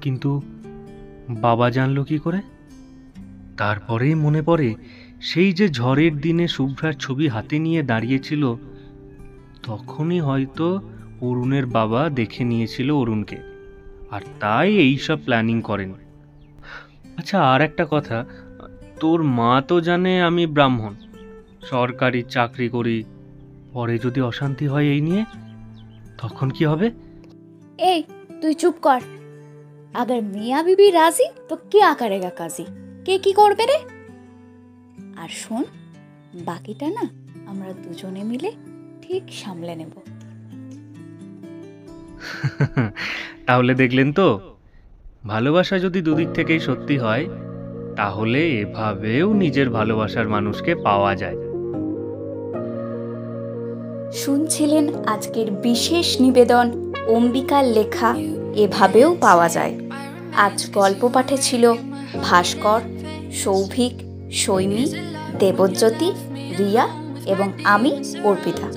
কিন্তু বাবা জানলো কি করে? তারপরেই মনে পড়ে সেই যে ঝড়ের দিনে শুভ্রার ছবি হাতে নিয়ে দাঁড়িয়েছিল, তখনই হয়তো অরুণের বাবা দেখে নিয়েছিল অরুণকে, আর তাই এইসব প্ল্যানিং করেন। আচ্ছা, আর একটা কথা, তোর মা তো জানে আমি ব্রাহ্মণ, সরকারি চাকরি করি, পরে যদি অশান্তি হয় এই নিয়ে, তখন কি হবে? এই তুই চুপ কর। अगर मियाँ बीबी राजी तो क्या करेगा काजी? কে কি করবে রে? আর শোন, বাকিটা না আমরা দুজনে মিলে ঠিক সামলে নেব। তাহলে দেখলেন তো, ভালোবাসা যদি দুদিক থেকেই সত্যি হয়, তাহলে এভাবেও নিজের ভালোবাসার মানুষকে পাওয়া যায়। শুনছিলেন আজকের বিশেষ নিবেদন অম্বিকার লেখা এভাবেও পাওয়া যায়। আজ গল্প পাঠে ছিল ভাস্কর, সৌভিক, সৈমী, দেবজ্যোতি, রিয়া এবং আমি অর্পিতা।